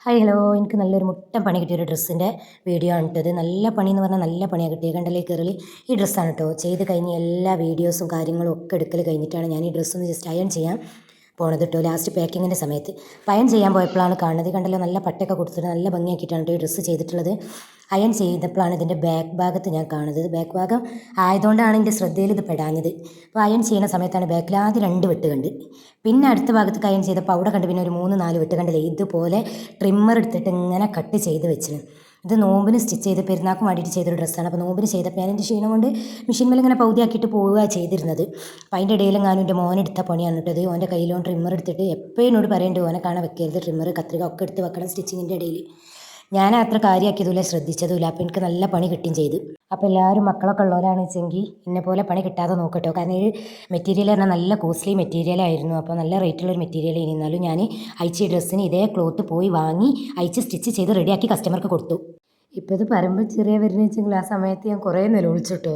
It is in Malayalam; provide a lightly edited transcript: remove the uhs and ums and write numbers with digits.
ഹായ് ഹലോ എനിക്ക് നല്ലൊരു മുട്ടൻ പണി കിട്ടിയൊരു ഡ്രസ്സിൻ്റെ വീഡിയോ ആണ് ഇട്ടത്. നല്ല പണിയെന്ന് പറഞ്ഞാൽ നല്ല പണിയാണ് കിട്ടിയത്. കണ്ടല്ലേ കയറൽ ഈ ഡ്രസ്സാണ് കേട്ടോ. ചെയ്ത് കഴിഞ്ഞ് എല്ലാ വീഡിയോസും കാര്യങ്ങളും ഒക്കെ എടുക്കൽ കഴിഞ്ഞിട്ടാണ് ഞാൻ ഈ ഡ്രസ്സൊന്ന് ജസ്റ്റ് അയൺ ചെയ്യാൻ പോണത് കേട്ടോ. ലാസ്റ്റ് പാക്കിങ്ങിൻ്റെ സമയത്ത് അയൺ ചെയ്യാൻ പോയപ്പോഴാണ് കാണുന്നത്. കണ്ടല്ലോ നല്ല പട്ടയൊക്കെ കൊടുത്തിട്ട് നല്ല ഭംഗിയാക്കിയിട്ടാണ് കേട്ടോ ഈ ഡ്രസ്സ് ചെയ്തിട്ടുള്ളത്. അയൺ ചെയ്തപ്പോഴാണ് ഇതിൻ്റെ ബാക്ക് ഭാഗത്ത് ഞാൻ കാണുന്നത്. ബാക്ക് ഭാഗം ആയതുകൊണ്ടാണ് എൻ്റെ ശ്രദ്ധയിൽ ഇത് പെടാഞ്ഞത്. അപ്പോൾ അയൺ ചെയ്യുന്ന സമയത്താണ് ബാക്കിൽ ആദ്യം 2 വെട്ട് കണ്ട്, പിന്നെ അടുത്ത ഭാഗത്ത് അയൺ ചെയ്തപ്പോൾ അവിടെ കണ്ട് പിന്നെ ഒരു 3-4 വെട്ട് കണ്ടില്ലേ. ഇതുപോലെ ട്രിമ്മർ എടുത്തിട്ട് ഇങ്ങനെ കട്ട് ചെയ്ത് വെച്ചിന്. ഇത് നോമ്പിന് സ്റ്റിച്ച് ചെയ്ത് പെരുന്നാൾക്ക് വേണ്ടിയിട്ട് ചെയ്തൊരു ഡ്രസ്സാണ്. അപ്പോൾ നോമ്പിന് ചെയ്തപ്പോൾ ഞാൻ എൻ്റെ ക്ഷീണം കൊണ്ട് മെഷീൻ മേലെ ഇങ്ങനെ പകുതിയാക്കിയിട്ട് പോവുക ചെയ്തിരുന്നത്. അപ്പോൾ അതിൻ്റെ ഇടയിലും ഞാനും എൻ്റെ മോനെടുത്ത പണിയാണ് കേട്ടത്. ഓൻ്റെ കയ്യിലോൻ ട്രിമ്മർ എടുത്തിട്ട് എപ്പോഴും എന്നോട് പറയേണ്ടത് ഓനെ കാണാൻ വെക്കരുത്, ട്രിമ്മർ കത്രിക ഒക്കെ എടുത്ത് വെക്കണം സ്റ്റിച്ചിങ്ങിൻ്റെ ഇടയിൽ. ഞാൻ അത്ര കാര്യമാക്കിയതുമില്ല, ശ്രദ്ധിച്ചതുമില്ല. അപ്പോൾ എനിക്ക് നല്ല പണി കിട്ടുകയും ചെയ്തു. അപ്പോൾ എല്ലാവരും മക്കളൊക്കെ ഉള്ളവരാണ് വെച്ചെങ്കിൽ എന്നെ പോലെ പണി കിട്ടാതെ നോക്കട്ടോ. കാരണം ഈ മെറ്റീരിയൽ പറഞ്ഞാൽ നല്ല കോസ്റ്റ്ലി മെറ്റീരിയലായിരുന്നു. അപ്പോൾ നല്ല റേറ്റുള്ളൊരു മെറ്റീരിയൽ ഇനി എന്നാലും ഞാൻ അയച്ച ഡ്രസ്സിന് ഇതേ ക്ലോത്ത് പോയി വാങ്ങി അയച്ച് സ്റ്റിച്ച് ചെയ്ത് റെഡിയാക്കി കസ്റ്റമർക്ക് കൊടുത്തു. ഇപ്പോൾ ഇത് പറയുമ്പോൾ ചെറിയ വരുന്ന വെച്ചെങ്കിൽ ആ സമയത്ത് ഞാൻ കുറേ നിലവിളിച്ചു കേട്ടോ.